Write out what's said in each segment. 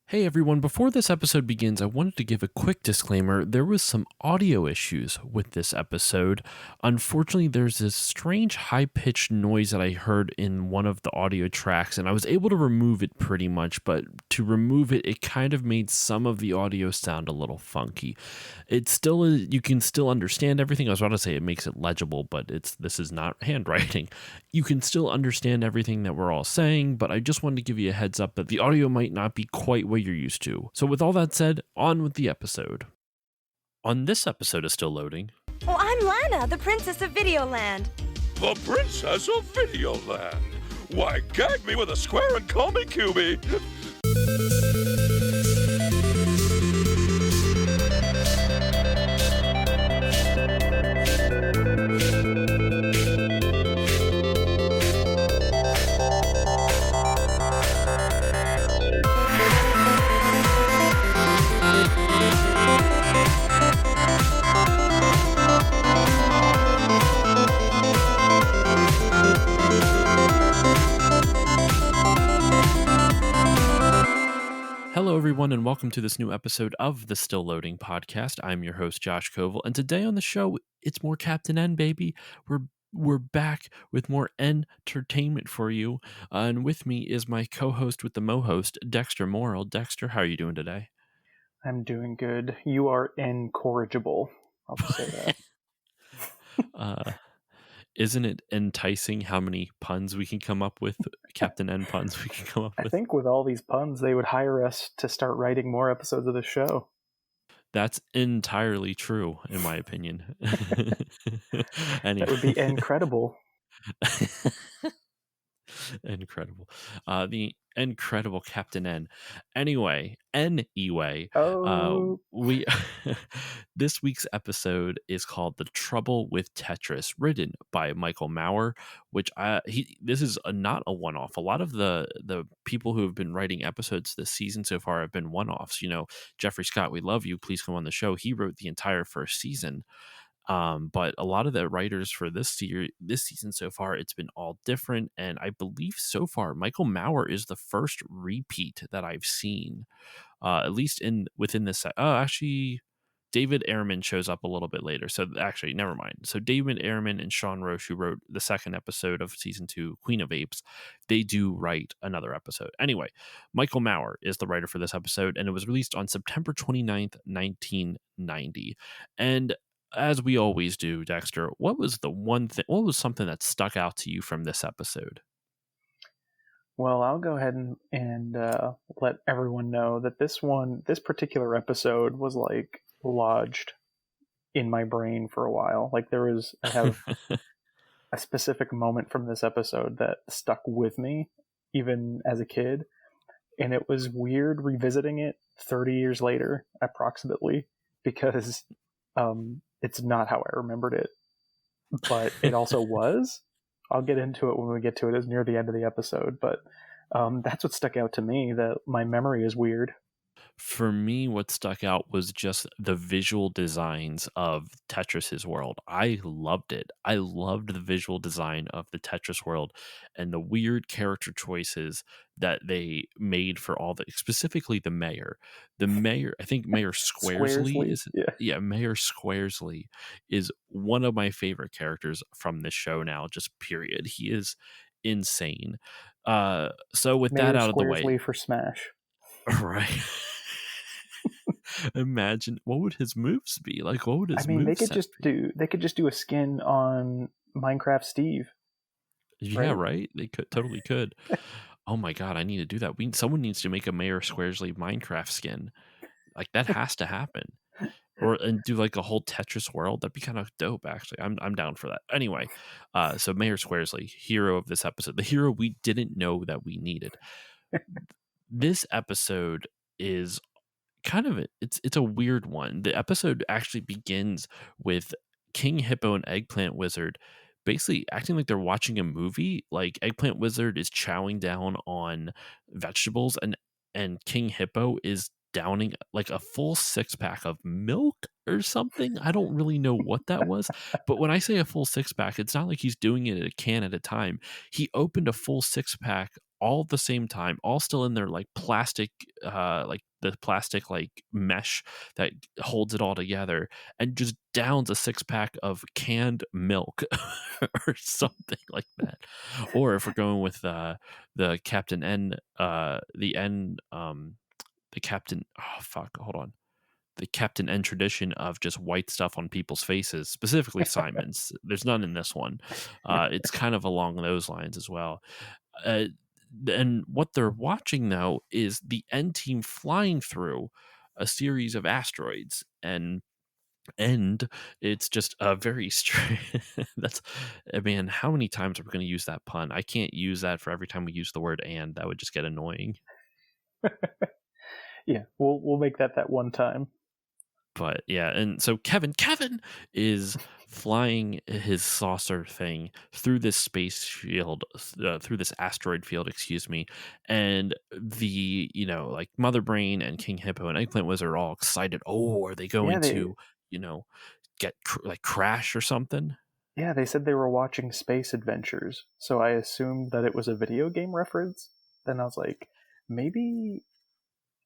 Hey everyone, before this episode begins, I wanted to give a quick disclaimer. There was some audio issues with this episode. Unfortunately, there's this strange high-pitched noise that I heard in one of the audio tracks, and I was able to remove it pretty much, but to remove it, it kind of made some of the audio sound a little funky. It still is, you can still understand everything. I was about to say it makes it legible, but this is not handwriting. You can still understand everything that we're all saying, but I just wanted to give you a heads up that the audio might not be quite what you're used to. So with all that said, on with the episode. On this episode of Still Loading. Oh, I'm Lana, the princess of Videoland. The Princess of Videoland? Why, gag me with a square and call me QB! Hello, everyone, and welcome to this new episode of the Still Loading podcast. I'm your host, Josh Koval, and today on the show, it's more Captain N, baby. We're back with more entertainment for you, and with me is my co-host with the mo-host, Dexter Morrill. Dexter, how are you doing today? I'm doing good. You are incorrigible. I'll just say that. Isn't it enticing how many puns we can come up with, Captain N puns we can come up with? I think with all these puns, they would hire us to start writing more episodes of the show. That's entirely true, in my opinion. That would be incredible. Incredible. The incredible Captain N. Anyway, we this week's episode is called "The Trouble with Tetris," written by Michael Maurer. Which this is not a one-off. A lot of the people who have been writing episodes this season so far have been one-offs. You know, Jeffrey Scott, we love you. Please come on the show. He wrote the entire first season. But a lot of the writers for this season so far, it's been all different. And I believe so far, Michael Maurer is the first repeat that I've seen, at least within this. Actually, David Ehrman shows up a little bit later. So actually, never mind. So David Ehrman and Sean Roche, who wrote the second episode of season 2, Queen of Apes, they do write another episode. Anyway, Michael Maurer is the writer for this episode, and it was released on September 29th, 1990. And as we always do, Dexter, what was the one thing? What was something that stuck out to you from this episode? Well, I'll go ahead and let everyone know that this particular episode was like lodged in my brain for a while. Like I have a specific moment from this episode that stuck with me even as a kid. And it was weird revisiting it 30 years later, approximately, because it's not how I remembered it, but it also was. I'll get into it when we get to it as near the end of the episode, but that's what stuck out to me, that my memory is weird. For me, what stuck out was just the visual designs of Tetris's world. I loved it. I loved the visual design of the Tetris world and the weird character choices that they made for specifically the mayor. The mayor, I think Mayor Squaresley is, Mayor Squaresley is one of my favorite characters from this show now, just period. He is insane. So with Mayor that out of the way. Squaresley for Smash. Right. Imagine what would his moves be like. What would his moves they could just do a skin on Minecraft Steve. Yeah, right. They totally could. Oh my god, I need to do that. Someone needs to make a Mayor Squaresley Minecraft skin. Like that has to happen. And do like a whole Tetris world. That'd be kind of dope, actually. I'm down for that. Anyway, so Mayor Squaresley, hero of this episode, the hero we didn't know that we needed. This episode is kind of it's a weird one. The episode actually begins with King Hippo and Eggplant Wizard basically acting like they're watching a movie. Like Eggplant Wizard is chowing down on vegetables, and King Hippo is downing like a full 6-pack of milk or something. I don't really know what that was, but when I say a full 6-pack, it's not like he's doing it a can at a time. He opened a full 6-pack all at the same time, all still in their like plastic, like the plastic like mesh that holds it all together, and just downs a 6-pack of canned milk or something like that. Or if we're going with the Captain N, the Captain, oh fuck, hold on, the Captain N tradition of just white stuff on people's faces, specifically Simon's. There's none in this one. It's kind of along those lines as well. Uh, and what they're watching though is the N team flying through a series of asteroids, and it's just a very strange. That's, I mean, how many times are we going to use that pun? I can't use that for every time we use the word "and." That would just get annoying. Yeah, we'll make that one time. But yeah, and so Kevin is flying his saucer thing through this space field, through this asteroid field, excuse me, and the, like Mother Brain and King Hippo and Eggplant Wizard are all excited. Oh, are they Yeah, going to, get like crash or something? they said they were watching Space Adventures, so I assumed that it was a video game reference. Then I was like, maybe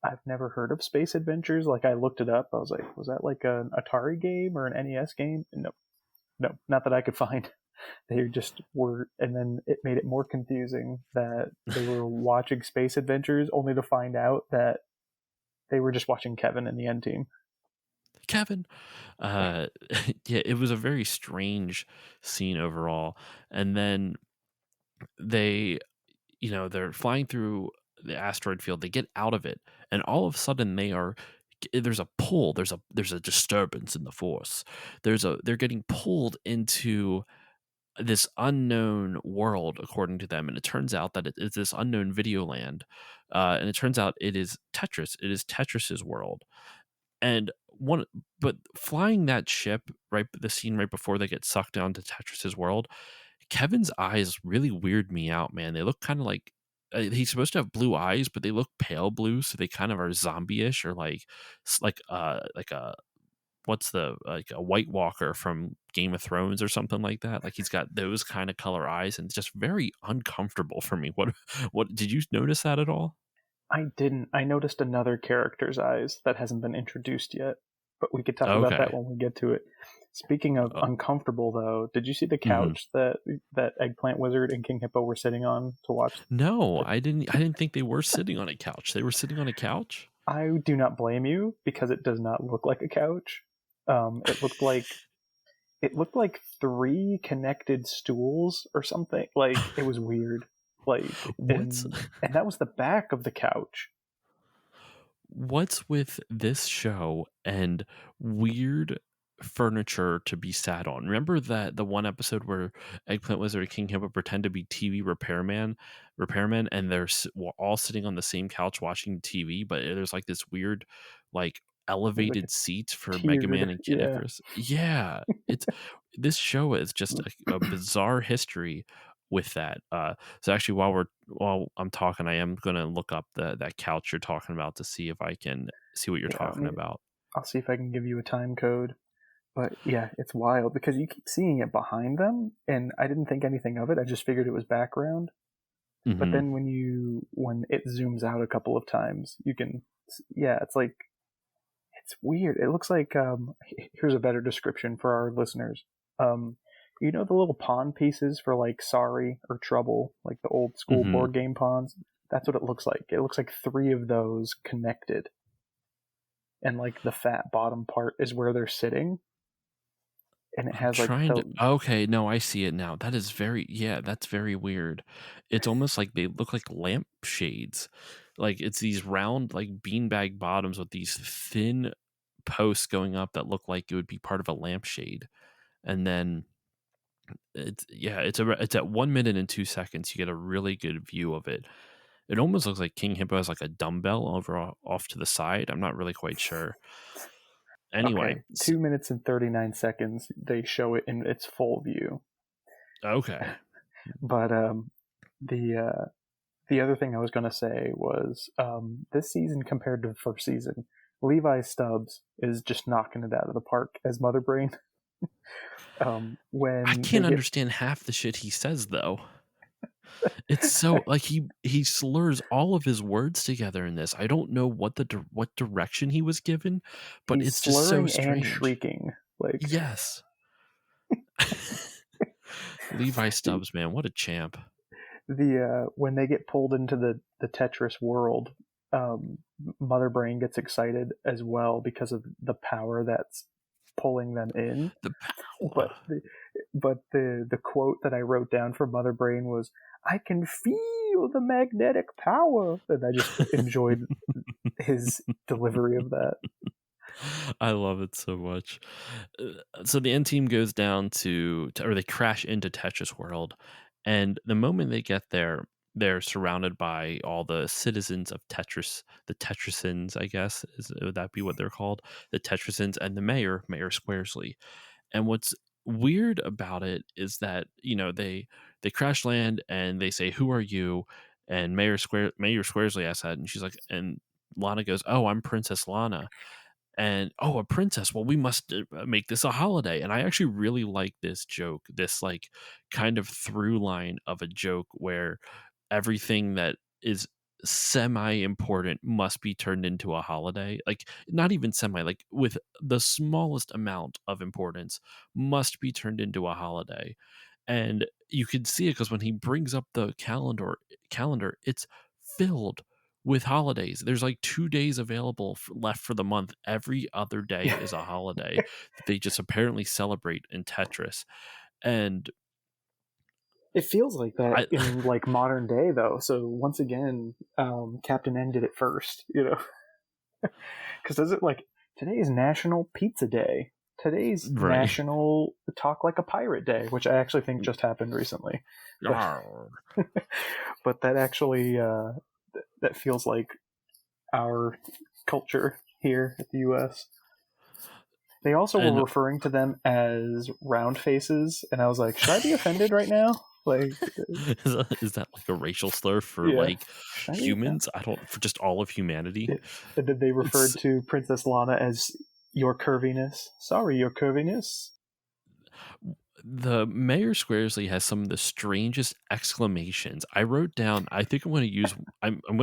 I've never heard of Space Adventures. Like, I looked it up. I was like, was that like an Atari game or an NES game? No, not that I could find. They just were, and then it made it more confusing that they were watching Space Adventures, only to find out that they were just watching Kevin and the N team. Kevin. Yeah, it was a very strange scene overall. And then they, they're flying through the asteroid field. They get out of it, and all of a sudden there's a pull. There's a disturbance in the force. They're getting pulled into this unknown world, according to them, and it turns out that it's this unknown video land, and it turns out it is Tetris. It is Tetris's world, and but flying that ship, right, the scene right before they get sucked down to Tetris's world, Kevin's eyes really weird me out, man. They look kind of like, he's supposed to have blue eyes, but they look pale blue, so they kind of are zombie-ish, or like a, what's the, like a White Walker from Game of Thrones or something like that. Like he's got those kind of color eyes, and it's just very uncomfortable for me. What did you notice that at all? I didn't. I noticed another character's eyes that hasn't been introduced yet, but we could talk about that Okay. when we get to it. Speaking of uncomfortable, though, did you see the couch that Eggplant Wizard and King Hippo were sitting on to watch? No, I didn't think they were sitting on a couch. They were sitting on a couch? I do not blame you, because it does not look like a couch. It looked like 3 connected stools or something. Like, it was weird. Like, and that was the back of the couch. What's with this show and weird furniture to be sat on? Remember that the one episode where Eggplant Wizard and King Hippo pretend to be TV repairmen, and they're all sitting on the same couch watching TV, but there's like this weird, like elevated Like seats for tiered, Mega Man and Kid yeah. Icarus. Yeah, it's this show is just a bizarre history with that. So actually, while I'm talking, I am going to look up that couch you're talking about to see if I can see what you're talking about. I'll see if I can give you a time code. But yeah, it's wild because you keep seeing it behind them, and I didn't think anything of it. I just figured it was background. Mm-hmm. But then when it zooms out a couple of times, you can, it's like, it's weird. It looks like, here's a better description for our listeners. You know the little pawn pieces for like Sorry or Trouble, like the old school board game pawns? That's what it looks like. It looks like 3 of those connected. And like the fat bottom part is where they're sitting. And it has okay, no, I see it now. That is that's very weird. It's almost like they look like lamp shades. Like it's these round, like beanbag bottoms with these thin posts going up that look like it would be part of a lampshade. And then it's at 1 minute and 2 seconds. You get a really good view of it. It almost looks like King Hippo has like a dumbbell off to the side. I'm not really quite sure. Anyway, okay, 2 minutes and 39 seconds. They show it in its full view. Okay. But the other thing I was going to say was this season compared to the first season, Levi Stubbs is just knocking it out of the park as Mother Brain. When I can't understand half the shit he says, though. It's so like he slurs all of his words together in this. I don't know what direction he was given, but He's it's just so slurring and strange. shrieking. Like Yes. Levi Stubbs, man, what a champ. when they get pulled into the Tetris world, Mother Brain gets excited as well because of the power that's pulling them in. The But power. the quote that I wrote down for Mother Brain was, "I can feel the magnetic power," and I just enjoyed his delivery of that. I love it so much. So the end team goes down or they crash into Tetris World, and the moment they get there, they're surrounded by all the citizens of Tetris, the Tetrisans, I guess, would that be what they're called? The Tetrisans and the Mayor Squaresley. And what's weird about it is that they crash land and they say, "Who are you?" And Mayor Squaresley asks that, and she's like, and Lana goes, "Oh, I'm Princess Lana." And oh, a princess, well, we must make this a holiday. And I actually really like this joke, this like kind of through line of a joke where everything that is semi important must be turned into a holiday, like not even semi, like with the smallest amount of importance must be turned into a holiday. And you can see it because when he brings up the calendar, it's filled with holidays. There's like 2 days available left for the month. Every other day is a holiday that they just apparently celebrate in Tetris. And It feels like that I in like modern day though. So once again, Captain N did it first, because does it like today is National Pizza Day. Today's right. National Talk Like a Pirate Day, which I actually think just happened recently. But that actually that feels like our culture here at the U.S. They also were And referring to them as round faces, and I was like, should I be offended right now? Like, is that like a racial slur for yeah, like should I be offended? humans? I don't, for just all of humanity. Yeah. And then they It's referred to Princess Lana as your curviness. Sorry, your curviness. the Mayor Squaresley has some of the strangest exclamations. I wrote down. I think I'm going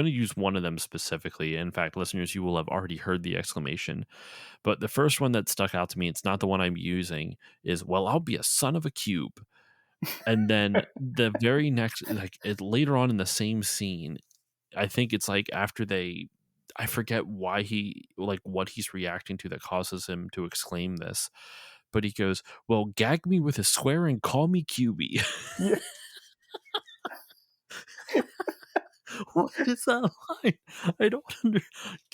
to use one of them specifically. In fact, listeners, you will have already heard the exclamation. But the first one that stuck out to me, it's not the one I'm using, is, "Well, I'll be a son of a cube." And then the very next, like later on in the same scene, I think it's like after I forget why like what he's reacting to that causes him to exclaim this, but he goes, "Well, gag me with a square and call me QB." Yeah. What is that line? I don't under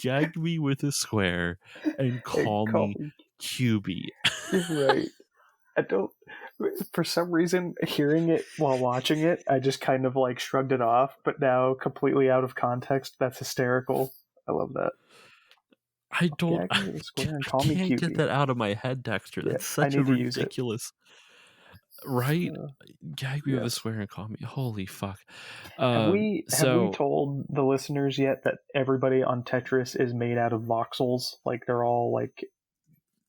gag me with a square and Hey, call call me me. QB. You're right. I don't. For some reason, hearing it while watching it, I just kind of like shrugged it off. But now, completely out of context, that's hysterical. I love that. I don't. Gag me with a square and I call me can't get QB. that out of my head, Dexter. Yeah, That's I such a need to use it. ridiculous, right? Uh, Gag me with a yes. square and call me. Holy fuck. Have we So told the listeners yet that everybody on Tetris is made out of voxels? Like they're all like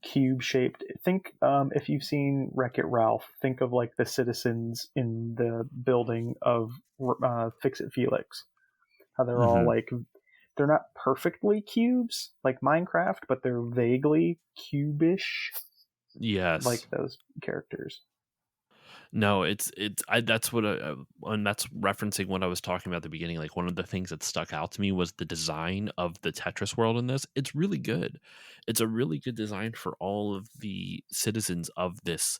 cube shaped. Think if you've seen Wreck-It Ralph, think of like the citizens in the building of Fix-It Felix. How they're all mhm, like they're not perfectly cubes like Minecraft, but they're vaguely cubish yes. like those characters. No, that's what and that's referencing what I was talking about at the beginning. Like one of the things that stuck out to me was the design of the Tetris world in this. It's really good. It's a really good design for all of the citizens of this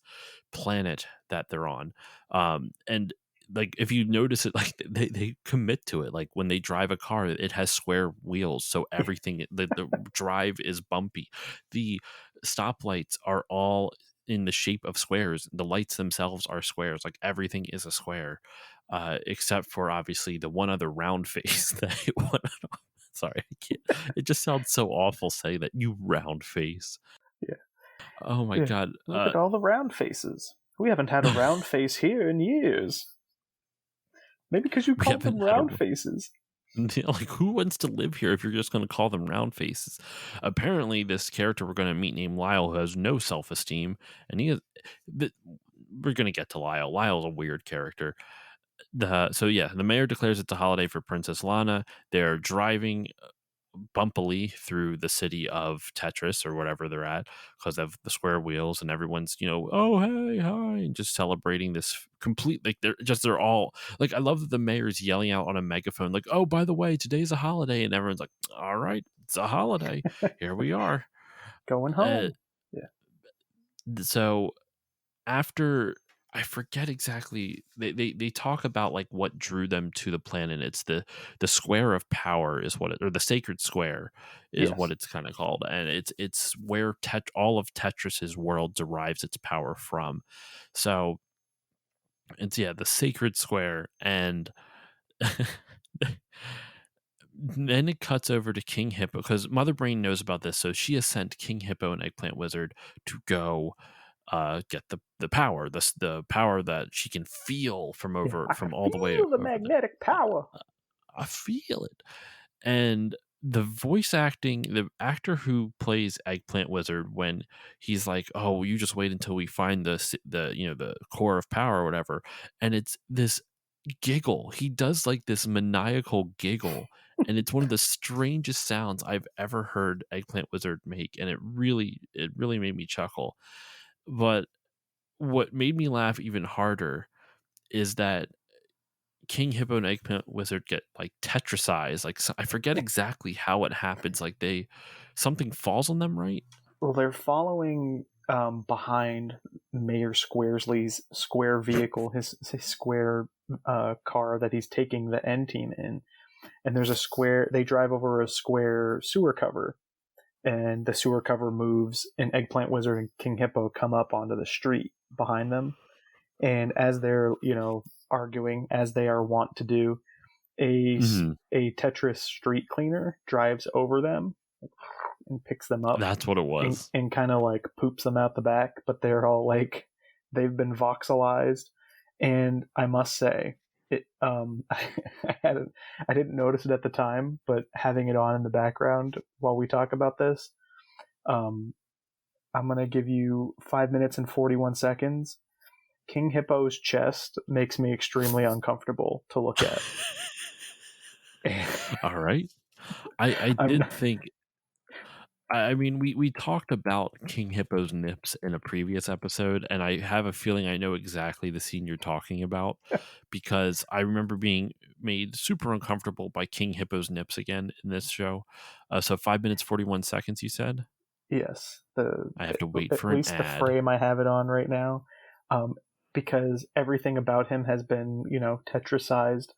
planet that they're on. And like if you notice it, like they commit to it. Like when they drive a car, it has square wheels, so everything the drive is bumpy. The stoplights are all in the shape of squares. The lights themselves are squares. Like everything is a square, except for obviously the one other round face that it wanted. Sorry, I can't. It just sounds so awful saying that, you round face. Yeah. Oh my Yeah. god. Look at all the round faces. We haven't had a round face here in years. Maybe because you We called haven't them had a round faces. like who wants to live here if you're just going to call them round faces? Apparently, this character we're going to meet named Lyle who has no self esteem, and we're going to get to Lyle. Lyle's a weird character. the mayor declares it's a holiday for Princess Lana. They're driving bumpily through the city of Tetris or whatever they're at because of the square wheels, and everyone's, oh, hey, hi, and just celebrating this complete, like, they're all like, I love that the mayor's yelling out on a megaphone, like, oh, by the way, today's a holiday, and everyone's like, all right, it's a holiday. Here we are. Going Uh, home. Yeah. so after, I forget exactly, they talk about like what drew them to the planet. It's the square of power is what it, or the sacred square is what Yes. it's kind of called, and it's where all of Tetris's world derives its power from. So it's, yeah, the sacred square. And then it cuts over to King Hippo because Mother Brain knows about this, so she has sent King Hippo and Eggplant Wizard to go get the power, the power that she can feel Yeah. I can from all the way feel the over there. magnetic power. I feel it. And the voice acting, the actor who plays Eggplant Wizard, when he's like, "Oh, you just wait until we find the core of power or whatever," and it's this giggle. He does like this maniacal giggle, and it's one of the strangest sounds I've ever heard Eggplant Wizard make, and it really made me chuckle. But what made me laugh even harder is that King Hippo and Eggplant Wizard get like Tetrisized. Like, I forget exactly how it happens. Like, something falls on them, right? Well, they're following behind Mayor Squaresley's square vehicle, his square car that he's taking the N team in. And there's a square, they drive over a square sewer cover, and the sewer cover moves, and Eggplant Wizard and King Hippo come up onto the street behind them. And as they're, arguing, as they are wont to do, a Tetris street cleaner drives over them and picks them up That's what it was. and kind of like poops them out the back, but they're all like, they've been voxelized. And I must say, it I didn't notice it at the time, but having it on in the background while we talk about this, I'm gonna give you 5 minutes and 41 seconds. King Hippo's chest makes me extremely uncomfortable to look at. All right. I I'm did think, I mean, we talked about King Hippo's nips in a previous episode, and I have a feeling I know exactly the scene you're talking about because I remember being made super uncomfortable by King Hippo's nips again in this show. So 5 minutes 41 seconds, you said. Yes, I have to wait at for an least the ad. frame I have it on right now, because everything about him has been, Tetrisized,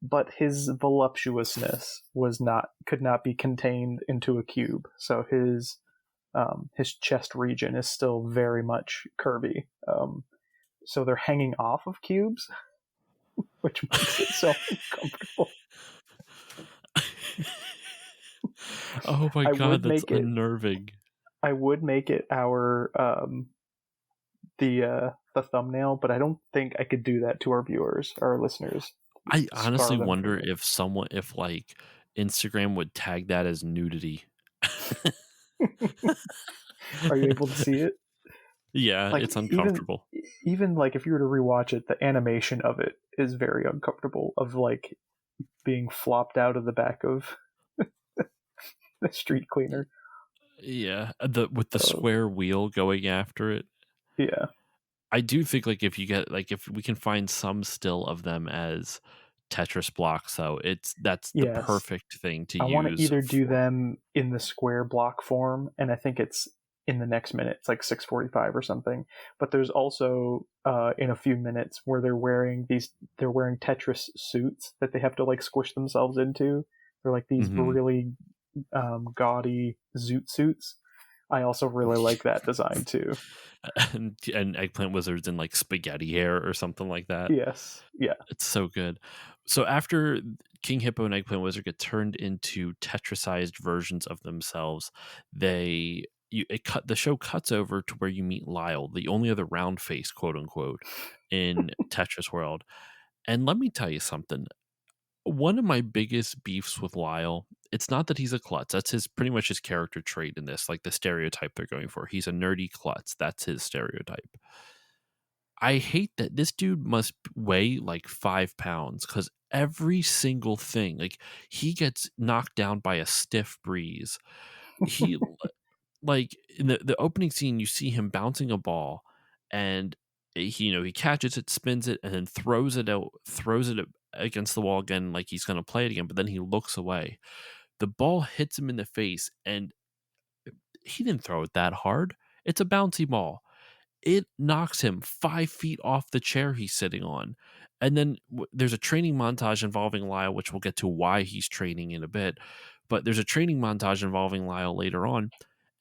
but his voluptuousness could not be contained into a cube. So his chest region is still very much curvy. So they're hanging off of cubes, which makes it so uncomfortable. Oh my I god, would that's make it. unnerving. I would make it our the thumbnail, but I don't think I could do that to our viewers, our listeners. I Scar honestly them wonder for if like Instagram would tag that as nudity. Are you able to see it? Yeah, Like it's uncomfortable. even like if you were to rewatch it, the animation of it is very uncomfortable. Of like being flopped out of the back of the street cleaner. Yeah, with the square wheel going after it. Yeah. I do think like if we can find some still of them as Tetris blocks, though, that's the Yes. perfect thing to I want to use. either do them in the square block form, and I think it's in the next minute. It's like 6:45 or something. But there's also in a few minutes where they're wearing Tetris suits that they have to like squish themselves into. They're like these really gaudy zoot suits. I also really like that design too. and Eggplant Wizards in like spaghetti hair or something like that. Yes. Yeah. It's so good. So after King Hippo and Eggplant Wizard get turned into Tetrisized versions of themselves, the show cuts over to where you meet Lyle, the only other round face, quote unquote, in Tetris world. And let me tell you something. One of my biggest beefs with Lyle, it's not that he's a klutz. That's pretty much his character trait in this, like the stereotype they're going for. He's a nerdy klutz. That's his stereotype. I hate that this dude must weigh like 5 pounds because every single thing, like he gets knocked down by a stiff breeze. He like in the opening scene, you see him bouncing a ball, and he catches it, spins it, and then throws it against the wall again, like he's going to play it again. But then he looks away. The ball hits him in the face, and he didn't throw it that hard. It's a bouncy ball. It knocks him 5 feet off the chair he's sitting on. And then there's a training montage involving Lyle, which we'll get to why he's training in a bit. But there's a training montage involving Lyle later on.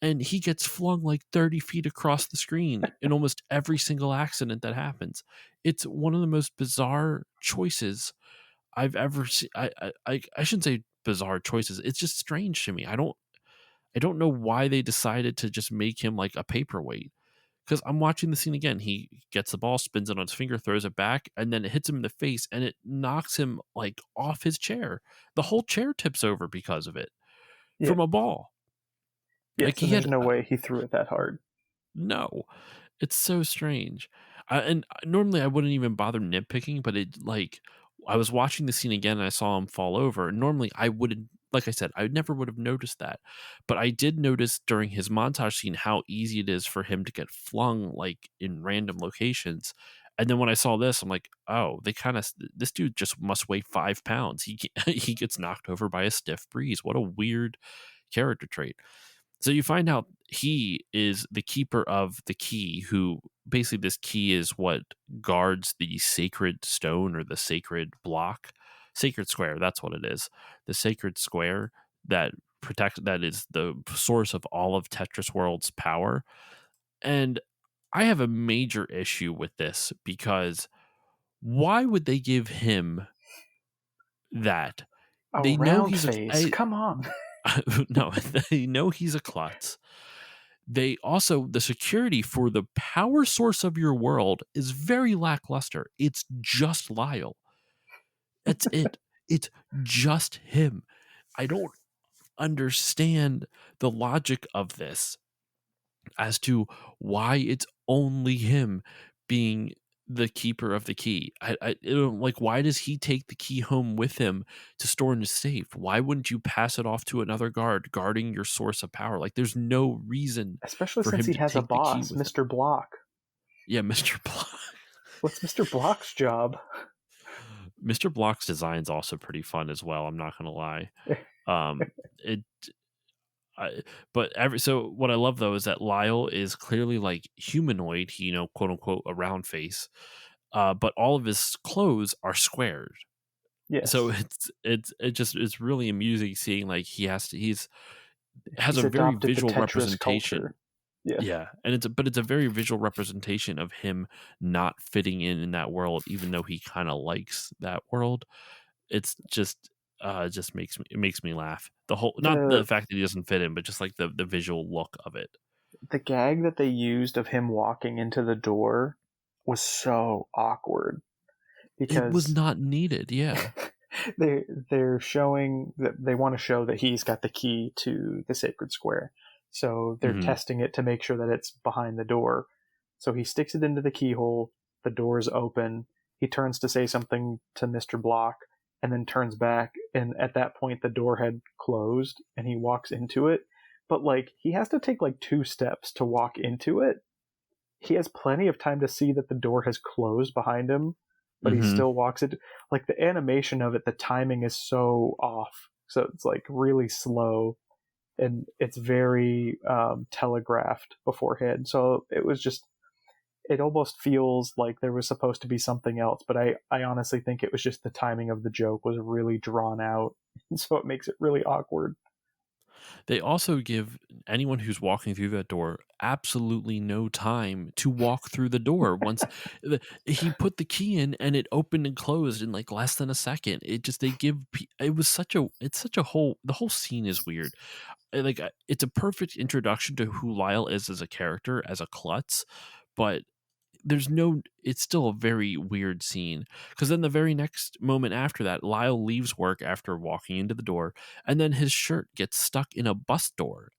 And he gets flung like 30 feet across the screen in almost every single accident that happens. It's one of the most bizarre choices I've ever seen. I shouldn't say bizarre choices. It's just strange to me. I don't know why they decided to just make him like a paperweight. Because I'm watching the scene again. He gets the ball, spins it on his finger, throws it back, and then it hits him in the face, and it knocks him like off his chair. The whole chair tips over because of it Yeah. from a ball. Yeah, Like so there's no way he threw it that hard. No, it's so strange. And normally I wouldn't even bother nitpicking, but I was watching the scene again and I saw him fall over. Normally I wouldn't, like I said, I never would have noticed that. But I did notice during his montage scene how easy it is for him to get flung like in random locations. And then when I saw this, I'm like, oh, this dude just must weigh 5 pounds. He gets knocked over by a stiff breeze. What a weird character trait. So you find out he is the keeper of the key, who basically this key is what guards the sacred stone or the sacred block, sacred square. That's what it is. The sacred square that is the source of all of Tetris World's power. And I have a major issue with this because why would they give him that? A They know round face. Come on. no, they know he's a klutz. The security for the power source of your world is very lackluster. It's just Lyle. That's it. It's just him. I don't understand the logic of this as to why it's only him being the keeper of the key. Like, why does he take the key home with him to store in his safe? Why wouldn't you pass it off to another guard guarding your source of power? Like, there's no reason Especially for since him he to has a take the key boss, with him. Mr. Block. Yeah, Mr. Block. What's Mr. Block's job? Mr. Block's design's also pretty fun as well. I'm not gonna lie. It so what I love though is that Lyle is clearly like humanoid, quote unquote a round face, but all of his clothes are squared. Yes. So it's really amusing seeing like he's has a very adopted the visual Tetris representation. culture. Yeah. Yeah, and it's a very visual representation of him not fitting in that world, even though he kind of likes that world. It's just makes me laugh. Not the fact that he doesn't fit in, but just like the visual look of it. The gag that they used of him walking into the door was so awkward because It was not needed. Yeah, they're showing that they want to show that he's got the key to the sacred square. So they're testing it to make sure that it's behind the door. So he sticks it into the keyhole, the door is open, he turns to say something to Mr. Block, and then turns back, and at that point the door had closed, and he walks into it. But like he has to take like 2 steps to walk into it. He has plenty of time to see that the door has closed behind him, but he still walks it. Like the animation of it, the timing is so off. So it's like really slow. And it's very telegraphed beforehand. So it almost feels like there was supposed to be something else, but I honestly think it was just the timing of the joke was really drawn out, and so it makes it really awkward. They also give anyone who's walking through that door absolutely no time to walk through the door. Once he put the key in and it opened and closed in like less than a second. The whole scene is weird. Like it's a perfect introduction to who Lyle is as a character, as a klutz, but it's still a very weird scene because then the very next moment after that, Lyle leaves work after walking into the door, and then his shirt gets stuck in a bus door.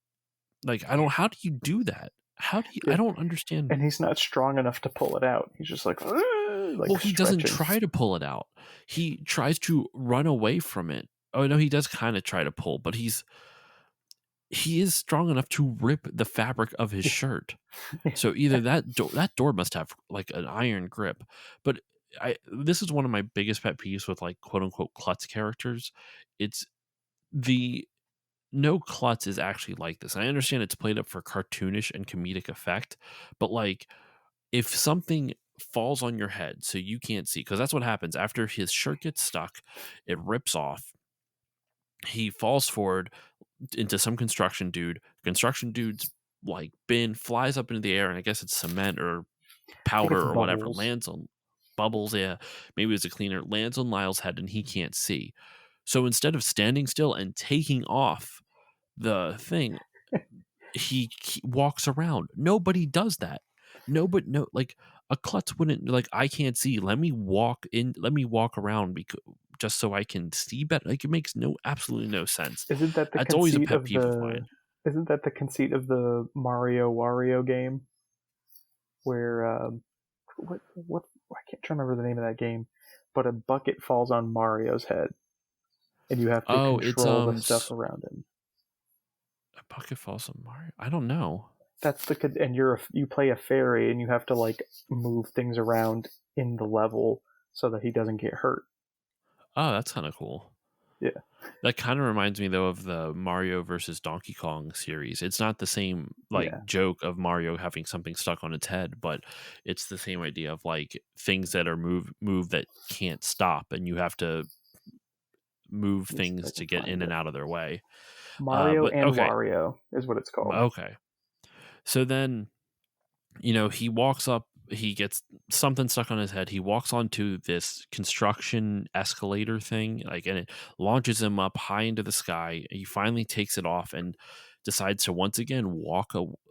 Like, how do you do that? How do you? Yeah. I don't understand. And he's not strong enough to pull it out. He's just like Well, he doesn't stretching. try to pull it out. He tries to run away from it. Oh no, he does kind of try to pull, but he is strong enough to rip the fabric of his shirt. So either that door must have like an iron grip. But this is one of my biggest pet peeves with like quote unquote klutz characters. It's the no klutz is actually like this. And I understand it's played up for cartoonish and comedic effect, but like if something falls on your head so you can't see, because that's what happens after his shirt gets stuck, it rips off. He falls forward into some construction dude. Construction dude's like bin flies up into the air, and I guess it's cement or I think powder it's or whatever, bubbles. lands on bubbles. Yeah, maybe it's a cleaner, lands on Lyle's head, and he can't see. So instead of standing still and taking off the thing, he walks around. Nobody does that. No, like a klutz wouldn't like. I can't see. Let me walk in. Let me walk around because just so I can see better. Like it makes absolutely no sense. Isn't that the That's always a conceit pet of peeve of the mine. isn't that the conceit of the Mario Wario game where what I can't remember the name of that game, but a bucket falls on Mario's head and you have to Oh, it's control the stuff around him. a bucket falls on Mario. I don't know. That's and you play a fairy and you have to like move things around in the level so that he doesn't get hurt. Oh, that's kind of cool. Yeah. That kind of reminds me though of the Mario versus Donkey Kong series. It's not the same like Yeah. joke of Mario having something stuck on its head, but it's the same idea of like things that are move that can't stop, and you have to move Let me see if I things can to get find in it. and out of their way. Mario But and okay, Wario is what it's called. okay. So then he walks up, he gets something stuck on his head. He walks onto this construction escalator thing, like, and it launches him up high into the sky. He finally takes it off and decides to once again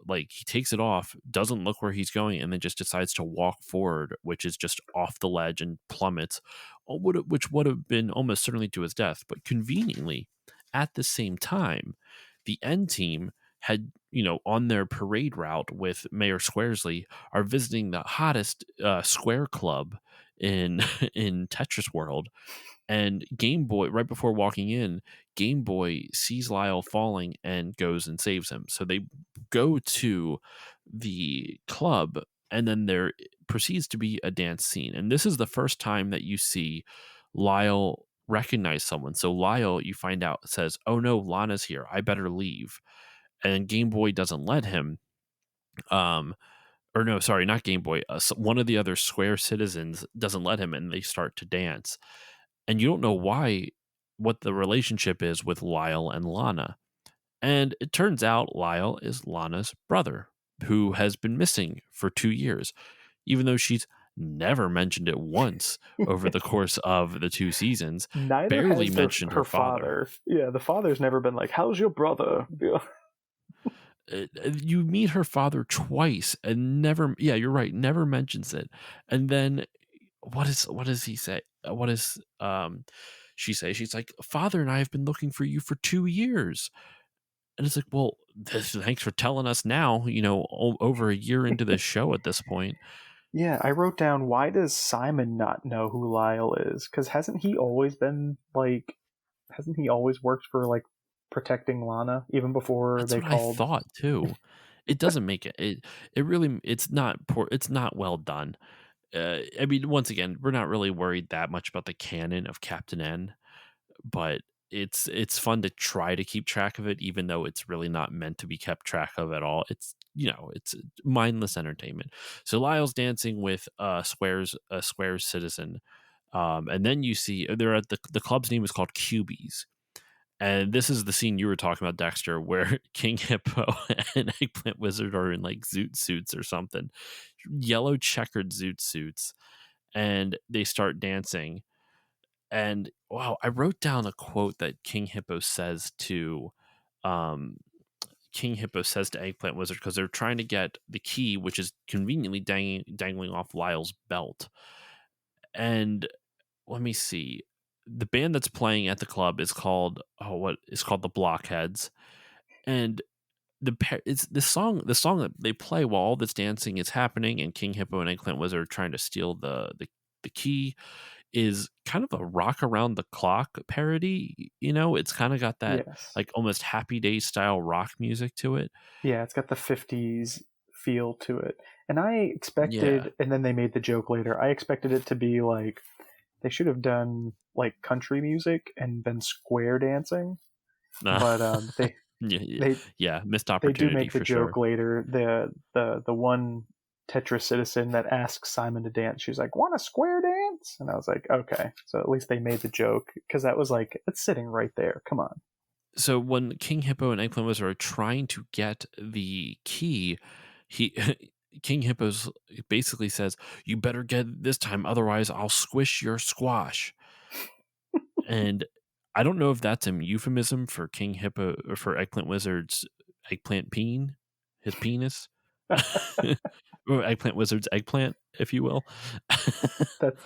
like he takes it off, doesn't look where he's going, and then just decides to walk forward, which is just off the ledge and plummets, which would have been almost certainly to his death. But conveniently, at the same time, the end team had on their parade route with Mayor Squaresley are visiting the hottest square club in in Tetris world. And Game Boy, right before walking in, Game Boy sees Lyle falling and goes and saves him. So they go to the club, and then there proceeds to be a dance scene. And this is the first time that you see Lyle recognize someone. So Lyle, you find out, says, "Oh no, Lana's here. I better leave." And Game Boy doesn't let him. Um, or no, sorry, not Game Boy. One of the other Square citizens doesn't let him, and they start to dance. And you don't know what the relationship is with Lyle and Lana. And it turns out Lyle is Lana's brother, who has been missing for 2 years, even though she's never mentioned it once over the course of the 2 seasons. Neither Barely has mentioned her her father. father. Yeah, the father's never been like, "How's your brother?" Yeah. You meet her father twice and never, yeah, you're right, never mentions it. And then what does he say? What is she say? She's like, "Father and I have been looking for you for 2 years." And it's like, well, thanks for telling us now, over a year into this show at this point. Yeah, I wrote down, why does Simon not know who Lyle is? Because hasn't he always worked for like protecting Lana even before That's they what I called? thought too. It doesn't make it really, it's not poor, it's not well done. I mean, once again, we're not really worried that much about the canon of Captain N, but it's fun to try to keep track of it, even though it's really not meant to be kept track of at all. It's it's mindless entertainment. So Lyle's dancing with a Squares citizen, and then you see they're at the club's name is called Cubies. And this is the scene you were talking about, Dexter, where King Hippo and Eggplant Wizard are in like zoot suits or something, yellow checkered zoot suits, and they start dancing. And wow, I wrote down a quote that um, King Hippo says to Eggplant Wizard, because they're trying to get the key, which is conveniently dangling off Lyle's belt. And let me see, the band that's playing at the club is called the Blockheads, and it's the song that they play while all this dancing is happening and King Hippo and Eggplant Wizard are trying to steal the key is kind of a rock around the clock parody. It's kind of got that Yes. like almost Happy Days style rock music to it. Yeah, it's got the 50s feel to it. And I Yeah. expected, and then they made the joke later, I expected it to be like, they should have done like country music and been square dancing. Uh, But yeah, yeah, they yeah, missed they do opportunity make the for joke sure. later. The one Tetris citizen that asks Simon to dance, she's like, "Want a square dance?" And I was like, "Okay." So at least they made the joke because that was like, it's sitting right there. Come on. So when King Hippo and Eggplant Wizard are trying to get the key, he King Hippos basically says, "You better get it this time, otherwise I'll squish your squash." And I don't know if that's a euphemism for King Hippo or for Eggplant Wizard's eggplant his penis, or Eggplant Wizard's eggplant, if you will. That's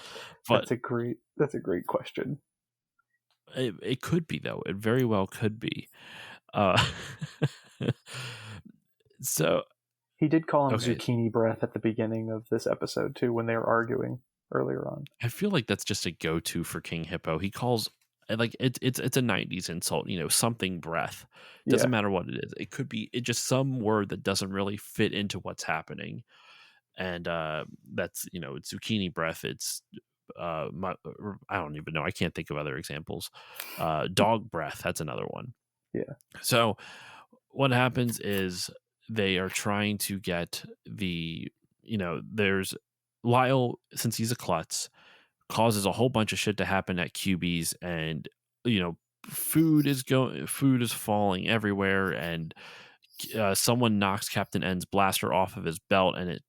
But that's a great question. it could be though. It very well could be. Uh, so He did call him okay, zucchini breath at the beginning of this episode too when they were arguing earlier on. I feel like that's just a go-to for King Hippo. He calls like it's a '90s insult, something breath. Doesn't Yeah. matter what it is. It could be just some word that doesn't really fit into what's happening, and that's it's zucchini breath. It's I don't even know. I can't think of other examples. Dog breath. That's another one. Yeah. So what happens is they are trying to get there's Lyle, since he's a klutz, causes a whole bunch of shit to happen at QB's, and you know food is falling everywhere, and someone knocks Captain N's blaster off of his belt, and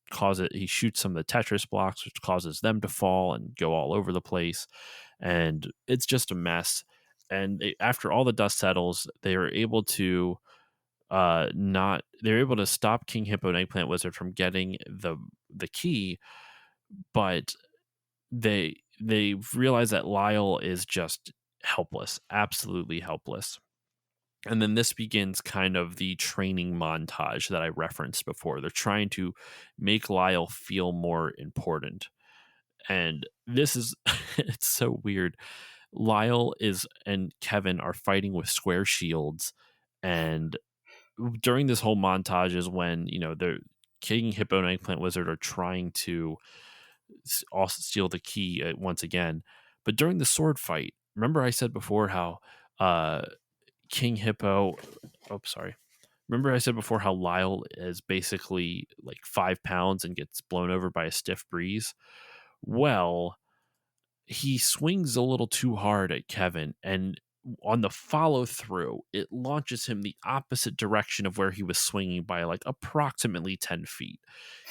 he shoots some of the Tetris blocks, which causes them to fall and go all over the place, and it's just a mess. And after all the dust settles, they are able to not they're able to stop King Hippo and Eggplant Wizard from getting the key, but they realize that Lyle is just helpless, absolutely helpless. And then this begins kind of the training montage that I referenced before. They're trying to make Lyle feel more important. And this is it's so weird. Lyle is and Kevin are fighting with square shields, and during this whole montage is when the King Hippo and Eggplant Wizard are trying to also steal the key once again. But during the sword fight, remember I said before how uh, King Hippo. Oh, sorry. Remember I said before how Lyle is basically like 5 pounds and gets blown over by a stiff breeze. Well, he swings a little too hard at Kevin, and on the follow through, it launches him the opposite direction of where he was swinging by like approximately 10 feet.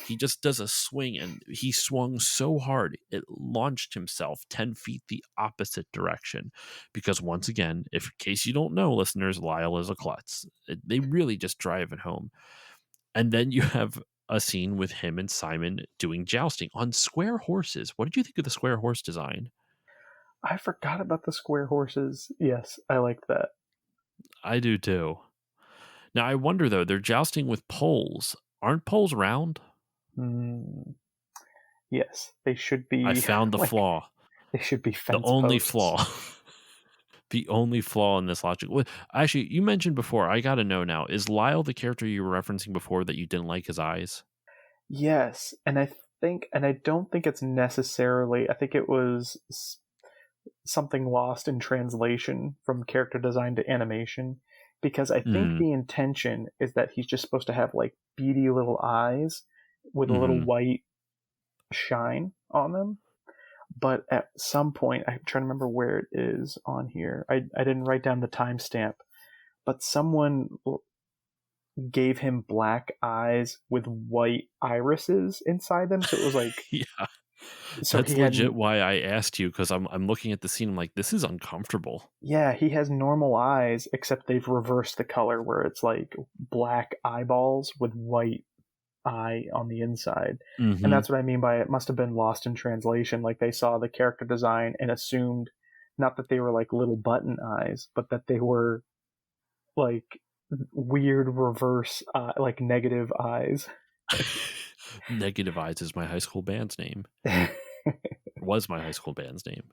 He just does a swing, and he swung so hard it launched himself 10 feet the opposite direction. Because once again, if in case you don't know, listeners, Lyle is a klutz. They really just drive it home. And then you have a scene with him and Simon doing jousting on square horses. What did you think of the square horse design? I forgot about the square horses. Yes, I liked that. I do too. Now I wonder though, they're jousting with poles. Aren't poles round? Mm, yes, they should I be found the like flaw. they should be The fence only posts. flaw. The only flaw in this logic. Actually, you mentioned before, I got to know now, is Lyle the character you were referencing before that you didn't like his eyes? Yes, and I don't think it's necessarily. I think it was something lost in translation from character design to animation, because I think Mm, the intention is that he's just supposed to have like beady little eyes with a little mm-hmm. white shine on them. But at some point, I'm trying to remember where it is on here. I didn't write down the timestamp, but someone gave him black eyes with white irises inside them. So it was like, Yeah. so That's he had, legit why I asked you, because I'm looking at the scene. I'm like, this is uncomfortable. yeah, he has normal eyes, except they've reversed the color where it's like black eyeballs with white eye on the inside. And Mm-hmm. that's what I mean by it must have been lost in translation. Like they saw the character design and assumed not that they were like little button eyes, but that they were like weird reverse, like negative eyes. Negative Eyes is my high school band's name. Was my high school band's name.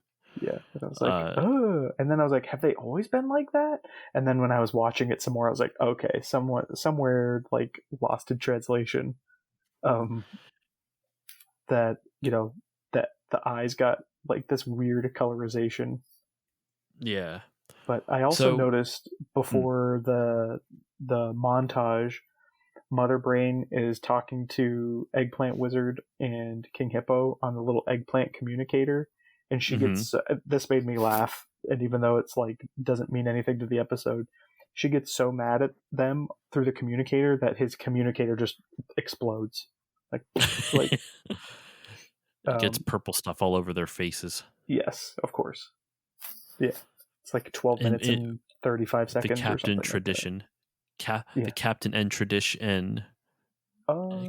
Yeah, and I was like, oh, and then I was like, have they always been like that? And then when I was watching it some more, I was like, okay, somewhere like lost in translation, that that the eyes got like this weird colorization. Yeah. But I also noticed before the montage, Mother Brain is talking to Eggplant Wizard and King Hippo on the little eggplant communicator, and she gets this made me laugh, and even though it's like doesn't mean anything to the episode, she gets so mad at them through the communicator that his communicator just explodes, like it gets purple stuff all over their faces. Yes, of course. Yeah, it's like 12 minutes and 35 seconds. The Captain or Tradition. Like the Captain and Tradition.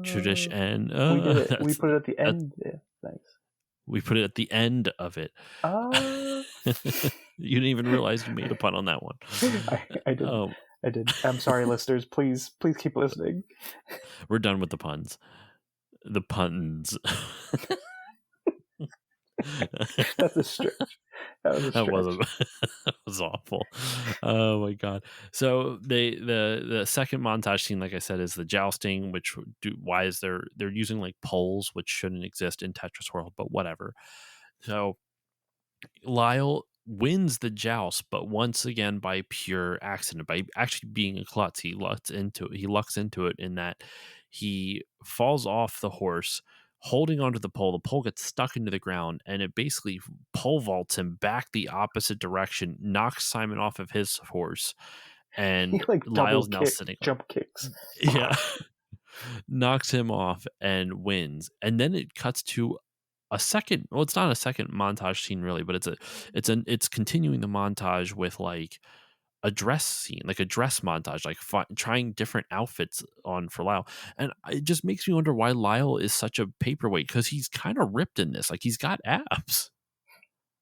Tradition. We did it. We put it at the end. Yeah, thanks. We put it at the end of it. You didn't even realize you made a pun on that one. I did. I did. I'm sorry, listeners. Please keep listening. We're done with the puns. The puns. That's a stretch. That was awful. Oh my god. So the second montage scene, like I said, is the jousting, which they're using like poles which shouldn't exist in Tetris World, but whatever. So Lyle wins the joust, but once again by pure accident, by actually being a klutz. He lucks into it in that he falls off the horse holding onto the pole. The pole gets stuck into the ground, and it basically pole vaults him back the opposite direction, knocks Simon off of his horse, and he like Lyle's now sitting jump kicks. Yeah. Knocks him off and wins. And then it cuts to a second, well, it's not a second montage scene really, but it's continuing the montage with like a dress scene, like a dress montage, like trying different outfits on for Lyle. And it just makes me wonder why Lyle is such a paperweight, because he's kind of ripped in this. Like, he's got abs.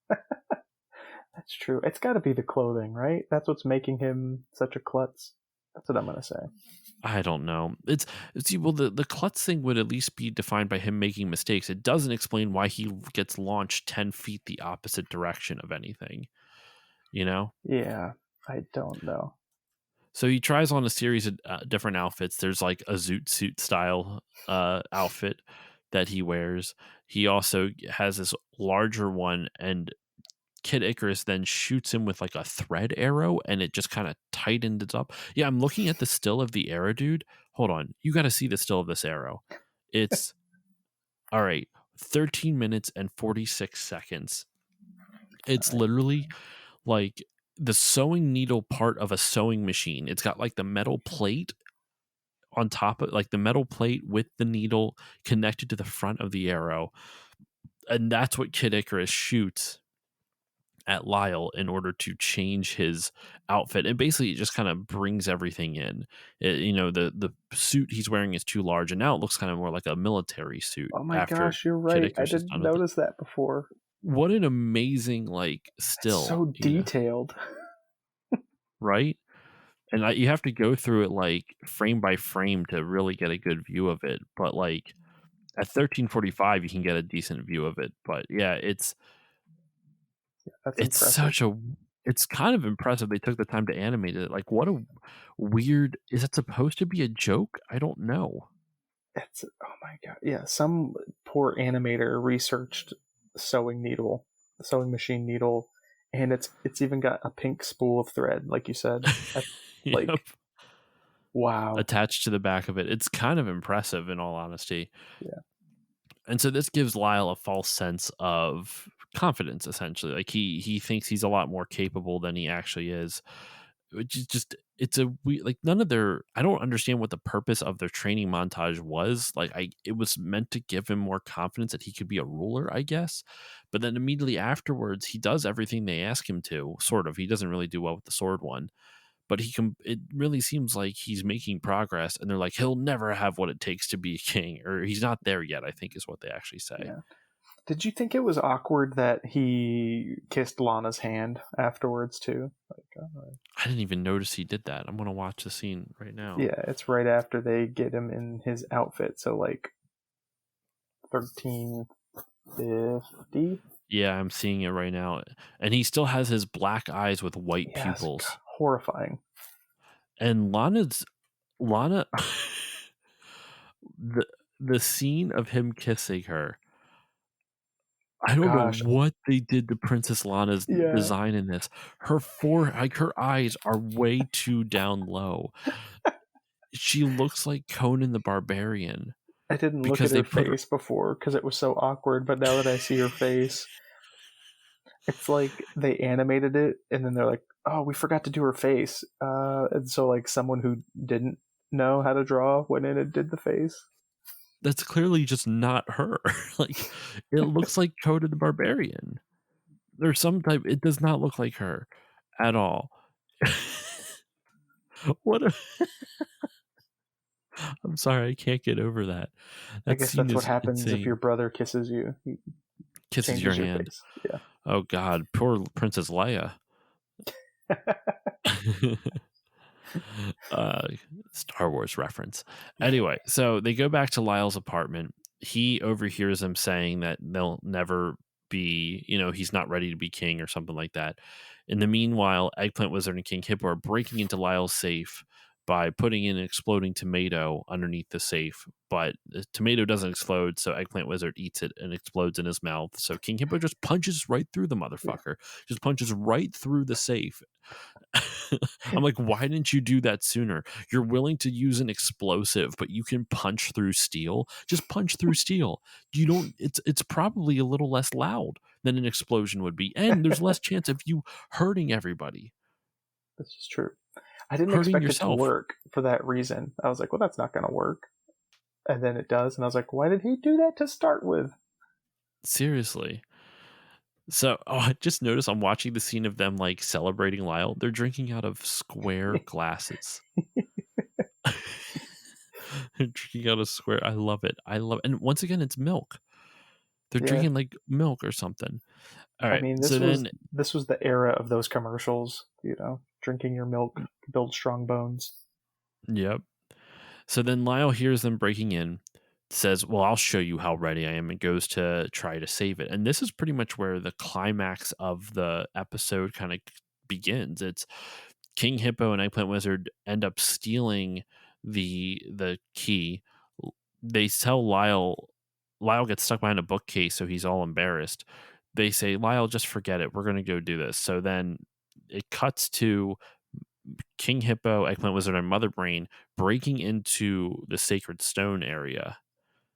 That's true. It's got to be the clothing, right? That's what's making him such a klutz. That's what I'm going to say. I don't know. The klutz thing would at least be defined by him making mistakes. It doesn't explain why he gets launched 10 feet the opposite direction of anything, you know? Yeah. I don't know. So he tries on a series of different outfits. There's like a zoot suit style outfit that he wears. He also has this larger one, and Kid Icarus then shoots him with like a thread arrow, and it just kind of tightens it up. Yeah, I'm looking at the still of the arrow, dude. Hold on. You got to see the still of this arrow. It's all right. 13 minutes and 46 seconds. It's literally like the sewing needle part of a sewing machine. It's got like the metal plate on top of, like the metal plate with the needle connected to the front of the arrow. And that's what Kid Icarus shoots at Lyle in order to change his outfit. And basically it just kind of brings everything in. The suit he's wearing is too large, and now it looks kind of more like a military suit. Oh my gosh, you're right. I didn't notice that before. What an amazing still. It's so detailed. Right? And you have to go through it like frame by frame to really get a good view of it. But like at 13:45 you can get a decent view of it. But yeah, it's it's kind of impressive they took the time to animate it. Like, what a weird, is it supposed to be a joke? I don't know. Oh my god. Yeah, some poor animator researched sewing machine needle, and it's even got a pink spool of thread, like you said. Like, yep. Wow. Attached to the back of it. It's kind of impressive, in all honesty. Yeah. And so this gives Lyle a false sense of confidence, essentially. Like he thinks he's a lot more capable than he actually is. Which is just, it's a weird, like I don't understand what the purpose of their training montage was. Like it was meant to give him more confidence that he could be a ruler, I guess. But then immediately afterwards, he does everything they ask him to, sort of. He doesn't really do well with the sword one, but it really seems like he's making progress, and they're like, he'll never have what it takes to be a king, or he's not there yet, I think is what they actually say. Yeah. Did you think it was awkward that he kissed Lana's hand afterwards too? I didn't even notice he did that. I'm gonna watch the scene right now. Yeah, it's right after they get him in his outfit. So 1350. Yeah, I'm seeing it right now, and he still has his black eyes with white pupils. Horrifying. And Lana, the scene of him kissing her. I don't know what they did to Princess Lana's design in this. Her her eyes are way too down low. She looks like Conan the Barbarian. I didn't look at her face before because it was so awkward, but now that I see her face, it's like they animated it and then they're like, oh, we forgot to do her face. And so someone who didn't know how to draw went in and did the face. That's clearly just not her. It looks like Conan the Barbarian. There's some type. It does not look like her at all. I'm sorry, I can't get over that. I guess that's what happens if your brother kisses you. He kisses your hand. Face. Yeah. Oh God, poor Princess Leia. Star Wars reference. Anyway, so they go back to Lyle's apartment. He overhears them saying that they'll never be, he's not ready to be king or something like that. In the meanwhile, Eggplant Wizard and King Hippo are breaking into Lyle's safe by putting in an exploding tomato underneath the safe, but the tomato doesn't explode, so Eggplant Wizard eats it and explodes in his mouth. So King Hippo just punches right through the motherfucker, just punches right through the safe. I'm like, why didn't you do that sooner? You're willing to use an explosive, but you can punch through steel. Just punch through steel. You don't. It's probably a little less loud than an explosion would be, and there's less chance of you hurting everybody. This is true. I didn't expect it to work for that reason. I was like, well, that's not going to work. And then it does. And I was like, why did he do that to start with? Seriously. So, I just noticed I'm watching the scene of them celebrating Lyle. They're drinking out of square glasses. They're drinking out of square. I love it. And once again, it's milk. They're drinking milk or something. All right. I mean, this was the era of those commercials, drinking your milk builds strong bones. Yep. So then Lyle hears them breaking in, says, well, I'll show you how ready I am, and goes to try to save it. And this is pretty much where the climax of the episode kind of begins. It's King Hippo and Eggplant Wizard end up stealing the key. They tell Lyle gets stuck behind a bookcase, so he's all embarrassed. They say, Lyle, just forget it. We're going to go do this. So then it cuts to King Hippo, Eggplant Wizard, and Mother Brain breaking into the Sacred Stone area.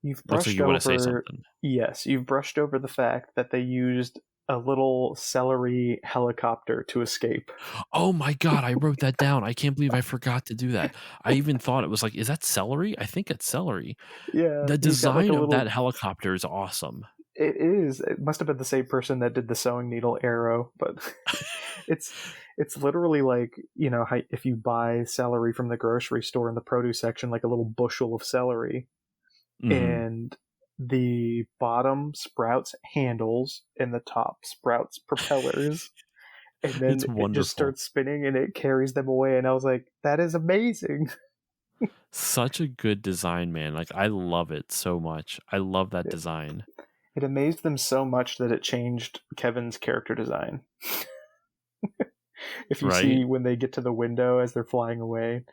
You've brushed over. Want to say something. Yes, you've brushed over the fact that they used a little celery helicopter to escape. Oh my God, I wrote that down. I can't believe I forgot to do that. I even thought it was is that celery? I think it's celery. Yeah. The design of that helicopter is awesome. It is. It must have been the same person that did the sewing needle arrow, but it's literally how if you buy celery from the grocery store in the produce section, a little bushel of celery, and the bottom sprouts handles and the top sprouts propellers, and then it just starts spinning and it carries them away. And I was like, that is amazing. Such a good design, man. I love it so much. I love that design. It amazed them so much that it changed Kevin's character design. If you see when they get to the window as they're flying away,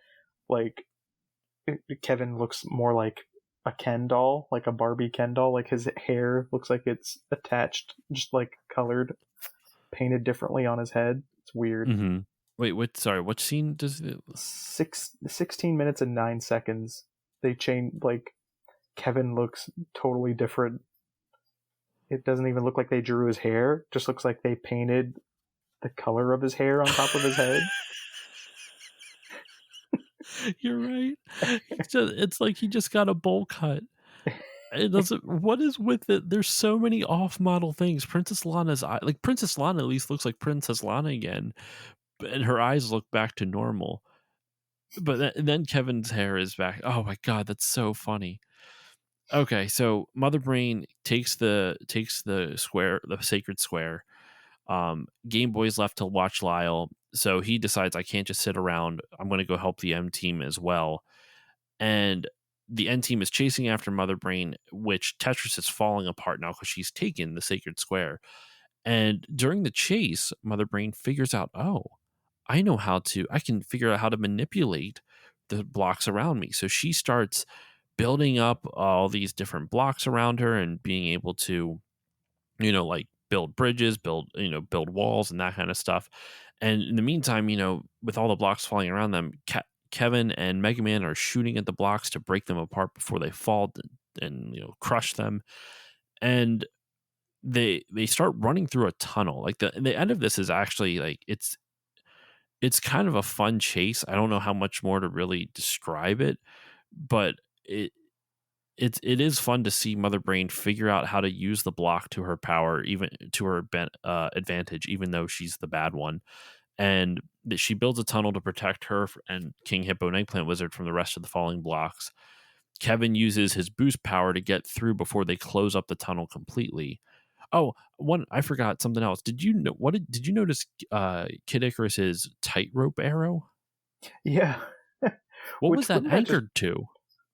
Kevin looks more like a Ken doll, like a Barbie Ken doll. His hair looks like it's attached, just colored, painted differently on his head. It's weird. Mm-hmm. Wait, what scene does it? 16 minutes and 9 seconds. They change, Kevin looks totally different. It doesn't even look like they drew his hair. It just looks like they painted the color of his hair on top of his head. You're right. It's like he just got a bowl cut. It doesn't. What is with it? There's so many off-model things. Princess Lana's eye, Princess Lana at least looks like Princess Lana again, and her eyes look back to normal. But then Kevin's hair is back. Oh my God, that's so funny. Okay, so Mother Brain takes the square, the sacred square. Game Boy's left to watch Lyle, so he decides I can't just sit around. I'm going to go help the M team as well. And the N team is chasing after Mother Brain, which Tetris is falling apart now because she's taken the sacred square. And during the chase, Mother Brain figures out, oh, I can figure out how to manipulate the blocks around me. So she starts building up all these different blocks around her and being able to, like build bridges, build walls and that kind of stuff. And in the meantime, with all the blocks falling around them, Kevin and Mega Man are shooting at the blocks to break them apart before they fall and crush them. And they start running through a tunnel. Like the end of this is actually like it's kind of a fun chase. I don't know how much more to really describe it, but it is fun to see Mother Brain figure out how to use the block to her power, even to her advantage, even though she's the bad one. And that she builds a tunnel to protect her and King Hippo and Eggplant Wizard from the rest of the falling blocks. Kevin uses his boost power to get through before they close up the tunnel completely. Oh, one I forgot something else. Did you know did you notice Kid Icarus's tightrope arrow? Yeah. What was Which that anchored to?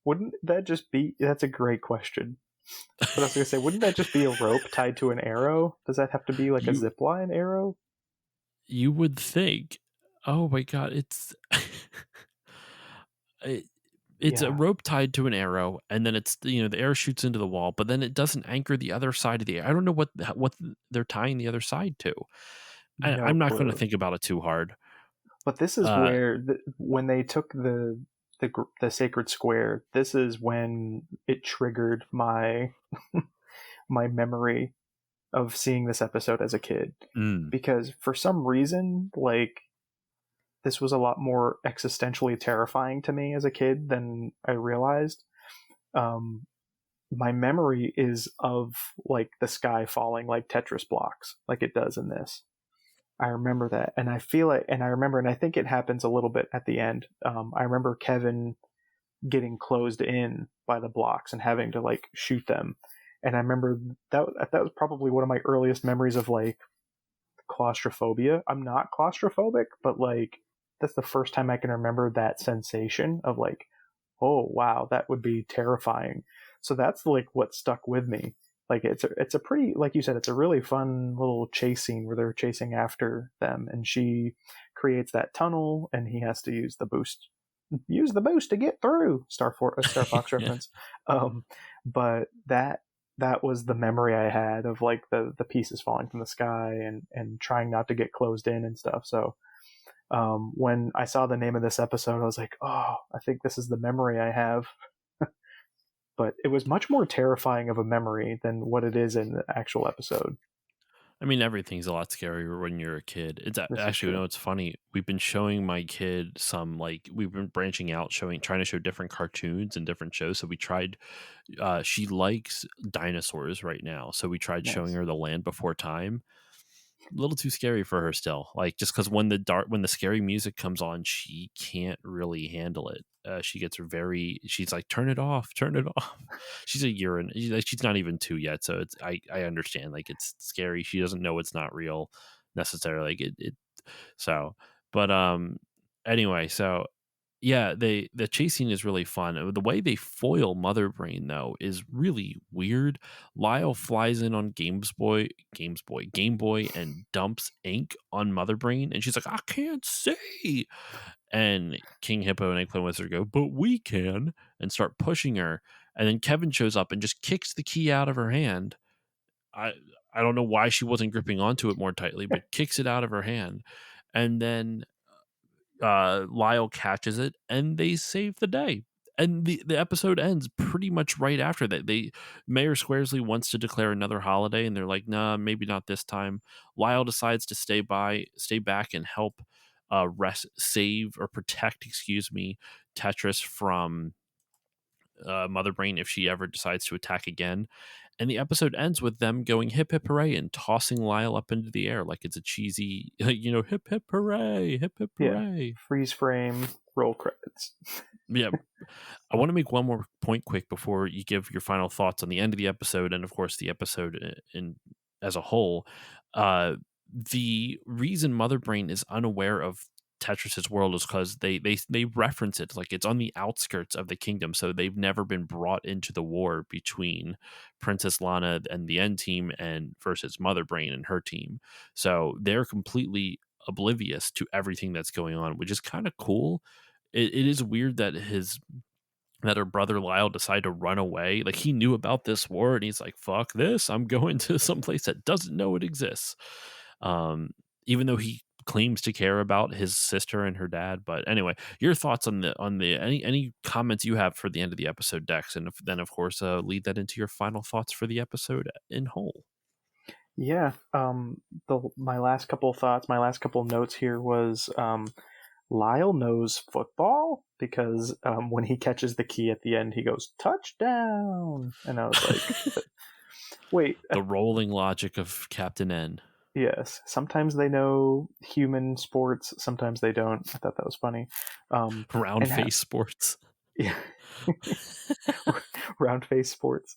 wouldn't that just be? That's a great question. But I was gonna say, wouldn't that just be a rope tied to an arrow? Does that have to be like a zip line arrow? You would think. Oh my god, it's a Yeah. rope tied to an arrow, and then it's the arrow shoots into the wall, but then it doesn't anchor the other side of the arrow. I don't know what they're tying the other side to. No I'm not going to clue. think about it too hard. But this is Uh, where when they took the sacred square, this is when it triggered my my memory of seeing this episode as a kid, mm, because for some reason, like, this was a lot more existentially terrifying to me as a kid than I realized. Um, my memory is of like the sky falling like Tetris blocks, like it does in this. I remember that, and I feel it, and I remember, and I think it happens a little bit at the end. I remember Kevin getting closed in by the blocks and having to like shoot them, and I remember that was probably one of my earliest memories of like claustrophobia. I'm not claustrophobic, but like that's the first time I can remember that sensation of like, oh wow, that would be terrifying. So that's like what stuck with me. Like it's a pretty, like you said, it's a really fun little chase scene where they're chasing after them, and she creates that tunnel, and he has to use the boost to get through. Star Fox yeah. reference. But that was the memory I had of like the pieces falling from the sky and trying not to get closed in and stuff. So when I saw the name of this episode, I was like, oh, I think this is the memory I have. But it was much more terrifying of a memory than what it is in the actual episode. I mean, everything's a lot scarier when you're a kid. This is Actually, true. it's funny. We've been showing my kid we've been branching out, trying to show different cartoons and different shows. So we tried, she likes dinosaurs right now. So we tried showing Nice. her The Land Before Time. A little too scary for her still. Like, just because when the scary music comes on, she can't really handle it. She gets she's like, turn it off, turn it off. She's a year and she's not even 2 yet, so I understand, like, it's scary. She doesn't know it's not real necessarily. Like it so, but anyway, so yeah, the chase scene is really fun. The way they foil Mother Brain though is really weird. Lyle flies in on Game Boy, and dumps ink on Mother Brain, and she's like, "I can't see." And King Hippo and Eggplant Wizard go, "But we can," and start pushing her. And then Kevin shows up and just kicks the key out of her hand. I I don't know why she wasn't gripping onto it more tightly, but kicks it out of her hand. And then Lyle catches it, and they save the day. And the episode ends pretty much right after that. Mayor Squaresley wants to declare another holiday, and they're like, "Nah, maybe not this time." Lyle decides to stay back, and help save or protect, excuse me, Tetris from Mother Brain if she ever decides to attack again. And the episode ends with them going hip hip hooray and tossing Lyle up into the air like it's a cheesy, hip hip hooray, hip hip Yeah. hooray. Freeze frame, Roll credits. Yeah. I want to make one more point quick before you give your final thoughts on the end of the episode and, of course, the episode in as a whole. The reason Mother Brain is unaware of Tetris's world is because they reference it like it's on the outskirts of the kingdom, so they've never been brought into the war between Princess Lana and the End team and versus Mother Brain and her team. So they're completely oblivious to everything that's going on, which is kind of cool. It is weird that her brother Lyle decided to run away. Like he knew about this war and he's like, fuck this. I'm going to some place that doesn't know it exists. Even though he claims to care about his sister and her dad. But anyway, your thoughts on the any comments you have for the end of the episode, Dex, and then of course lead that into your final thoughts for the episode in whole. Yeah. My last couple of thoughts, my last couple of notes here was Lyle knows football because when he catches the key at the end, he goes touchdown, and I was like, wait, the rolling logic of Captain N. Yes, sometimes they know human sports, sometimes they don't. I thought that was funny. Round face sports. Yeah. Round face sports.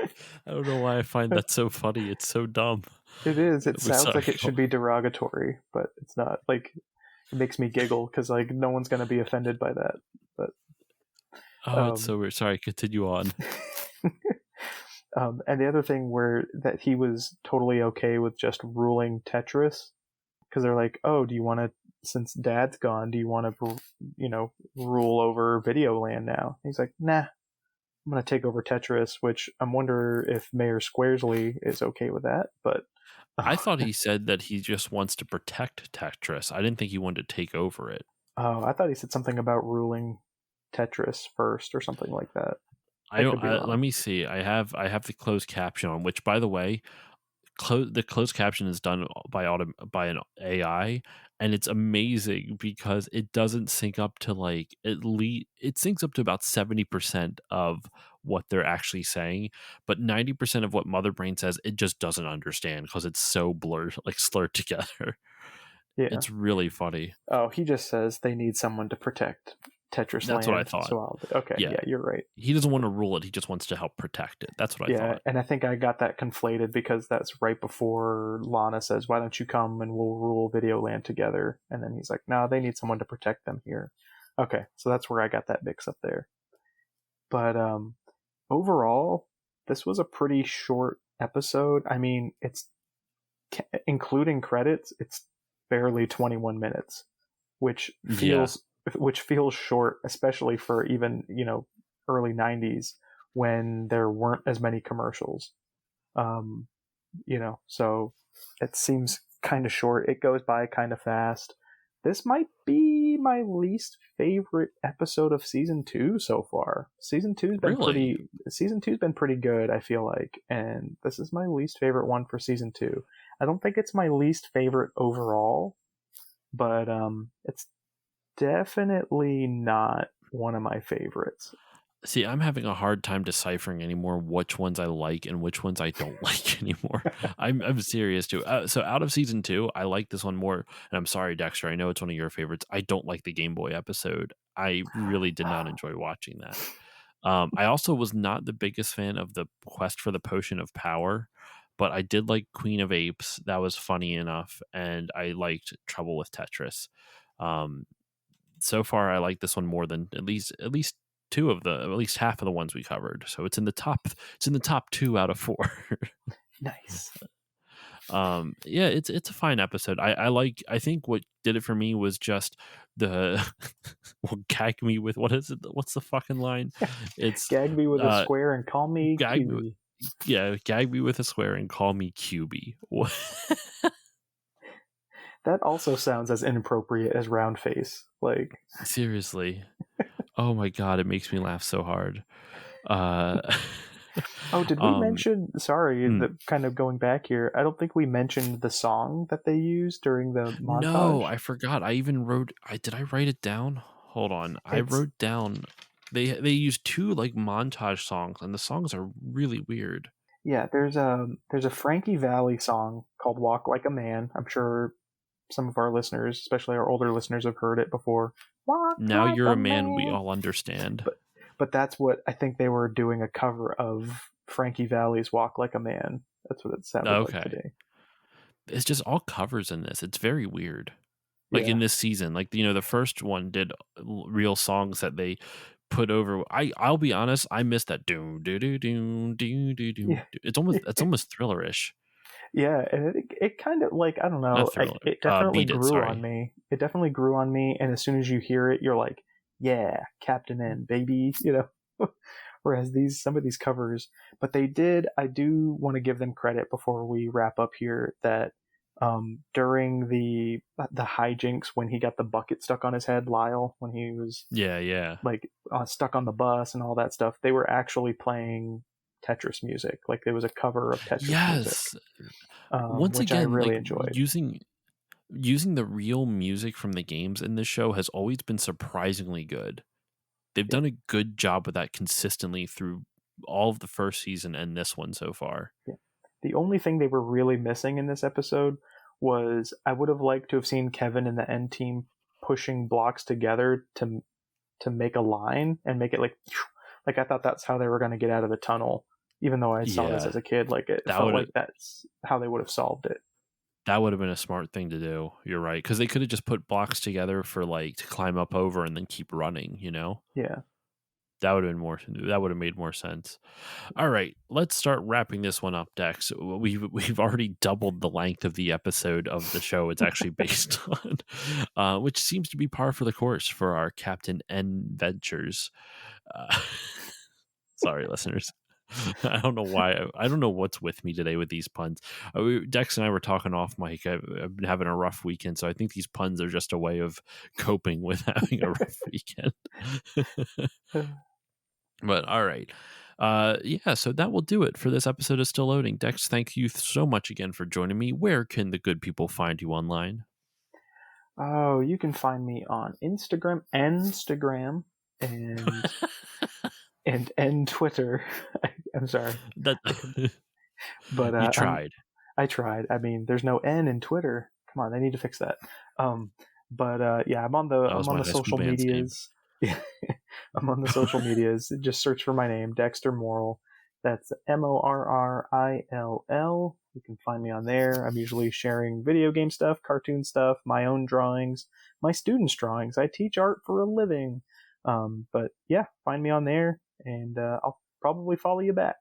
I don't know why I find that so funny. It's so dumb. It is. It sounds like it should be derogatory, but it's not. Like, it makes me giggle because like no one's going to be offended by that. But it's so weird. Sorry, continue on. And the other thing that he was totally okay with just ruling Tetris, because they're like, oh, do you want to, since Dad's gone, do you want to, rule over Videoland now? He's like, nah, I'm going to take over Tetris, which I'm wondering if Mayor Squaresley is okay with that. But I thought he said that he just wants to protect Tetris. I didn't think he wanted to take over it. Oh, I thought he said something about ruling Tetris first or something like that. Let me see. I have the closed caption on, which, by the way, the closed caption is done by an AI, and it's amazing because it doesn't sync up to like it syncs up to about 70% of what they're actually saying, but 90% of what Mother Brain says it just doesn't understand because it's so blurred, like slurred together. Yeah, it's really funny. Oh, he just says they need someone to protect Tetris That's land, what I thought. So yeah, you're right. He doesn't want to rule it. He just wants to help protect it. That's what I thought. And I think I got that conflated because that's right before Lana says, why don't you come and we'll rule Videoland together? And then he's like, no, they need someone to protect them here. Okay, so that's where I got that mix up there. But overall, this was a pretty short episode. I mean, it's including credits, it's barely 21 minutes, which feels short, especially for even, early 90s when there weren't as many commercials. So it seems kind of short. It goes by kind of fast. This might be my least favorite episode of season 2 so far. Season 2's been pretty good, I feel like, and this is my least favorite one for season 2. I don't think it's my least favorite overall, but it's definitely not one of my favorites. See, I'm having a hard time deciphering anymore which ones I like and which ones I don't like anymore. I'm serious too. So out of season 2, I like this one more. And I'm sorry, Dexter, I know it's one of your favorites. I don't like the Game Boy episode. I really did not enjoy watching that. I also was not the biggest fan of the Quest for the Potion of Power, but I did like Queen of Apes. That was funny enough. And I liked Trouble with Tetris. So far, I like this one more than at least two of at least half of the ones we covered. So it's in the top 2 out of 4. Nice. Yeah, it's a fine episode. I think what did it for me was just the gag me with, what is it? What's the fucking line? It's gag me with a square and call me QB. Gag me with a square and call me QB. That also sounds as inappropriate as round face. Like, seriously. Oh my god, it makes me laugh so hard. Did we mention, kind of going back here, I don't think we mentioned the song that they used during the montage. No, I forgot. I even did I write it down? Hold on. I wrote down they used 2 like montage songs, and the songs are really weird. Yeah, there's a Frankie Valli song called "Walk Like a Man." I'm sure some of our listeners, especially our older listeners, have heard it before. Walk Now like you're a a man, we man. all understand. But that's what I think they were doing, a cover of Frankie Valli's "Walk Like a Man." That's what it sounded like Okay. today. It's just all covers in this. It's very weird. Like Yeah. in this season, like, the first one did real songs that they put over. I'll be honest, I missed that do do do do do do do. Yeah. It's almost thrillerish. Yeah, and it kind of, like, I don't Not know, thriller. it definitely Beat It, grew on sorry. me. It definitely grew on me, and as soon as you hear it, you're like, yeah, Captain N, baby, Whereas some of these covers, but I do want to give them credit before we wrap up here, that during the hijinks when he got the bucket stuck on his head, Lyle, when he was Yeah, yeah. like stuck on the bus and all that stuff, they were actually playing Tetris music. Like, there was a cover of Tetris music, Yes. Once which I again, really like, enjoyed. using the real music from the games in this show has always been surprisingly good. They've Yeah, done a good job with that consistently through all of the first season and this one so far. yeah. The only thing they were really missing in this episode was, I would have liked to have seen Kevin and the N team pushing blocks together to make a line and make it like I thought that's how they were going to get out of the tunnel. Even though I saw this Yeah, as a kid, like, it that felt would like that's how they would have solved it. that would have been a smart thing to do. You're right, because they could have just put blocks together for, like, to climb up over and then keep running. Yeah. That would have been more. That would have made more sense. All right, let's start wrapping this one up, Dex. We've already doubled the length of the episode of the show it's actually based on, which seems to be par for the course for our Captain N ventures. Uh, sorry, listeners. I don't know why. I don't know what's with me today with these puns. Dex and I were talking off mic. I've been having a rough weekend, so I think these puns are just a way of coping with having a rough weekend. But all right. Yeah, so that will do it for this episode of Still Loading. Dex, thank you so much again for joining me. Where can the good people find you online? Oh, you can find me on Instagram, and Twitter. I'm sorry, That but you I'm tried. I tried. I mean, there's no N in Twitter. Come on, they need to fix that. But yeah, That I'm was on my the high school social band's name. medias. I'm on the social medias. Just search for my name, Dexter Morrill. That's Morrill. You can find me on there. I'm usually sharing video game stuff, cartoon stuff, my own drawings, my students' drawings. I teach art for a living. But yeah, find me on there, and I'll probably follow you back.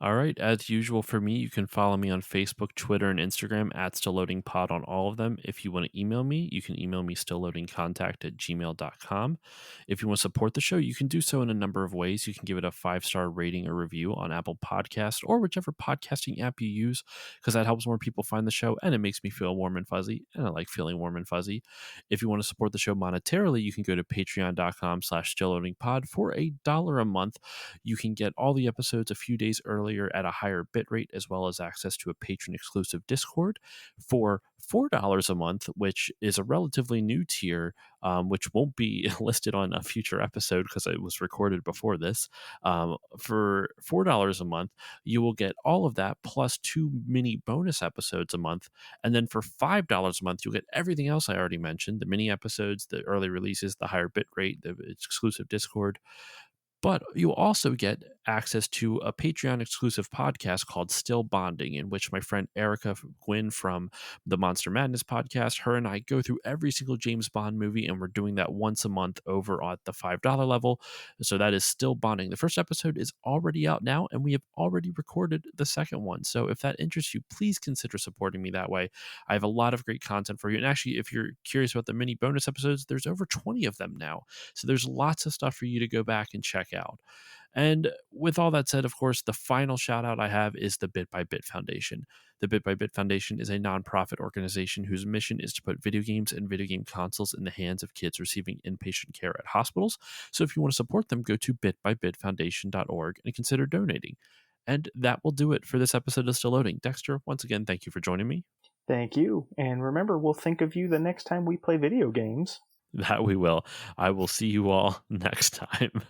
All right. As usual for me, you can follow me on Facebook, Twitter, and Instagram at StillLoadingPod on all of them. If you want to email me, you can email me stillloadingcontact@gmail.com. If you want to support the show, you can do so in a number of ways. You can give it a 5-star rating or review on Apple Podcast or whichever podcasting app you use, because that helps more people find the show and it makes me feel warm and fuzzy. And I like feeling warm and fuzzy. If you want to support the show monetarily, you can go to patreon.com/stillloadingpod for $1 a month. You can get all the episodes a few days earlier at a higher bit rate, as well as access to a patron exclusive Discord for $4 a month, which is a relatively new tier, which won't be listed on a future episode because it was recorded before this. For $4 a month, you will get all of that plus 2 mini bonus episodes a month. And then for $5 a month, you'll get everything else I already mentioned: the mini episodes, the early releases, the higher bit rate, the exclusive Discord. But you'll also get access to a Patreon exclusive podcast called Still Bonding, in which my friend Erica Gwynn from the Monster Madness podcast, her and I go through every single James Bond movie, and we're doing that once a month over at the $5 level. So that is Still Bonding. The first episode is already out now, and we have already recorded the second one. So if that interests you, please consider supporting me that way. I have a lot of great content for you. And actually, if you're curious about the mini bonus episodes, there's over 20 of them now. So there's lots of stuff for you to go back and check out. And with all that said, of course, the final shout out I have is the Bit by Bit Foundation. The Bit by Bit Foundation is a nonprofit organization whose mission is to put video games and video game consoles in the hands of kids receiving inpatient care at hospitals. So if you want to support them, go to bitbybitfoundation.org and consider donating. And that will do it for this episode of Still Loading. Dexter, once again, thank you for joining me. Thank you. And remember, we'll think of you the next time we play video games. That we will. I will see you all next time.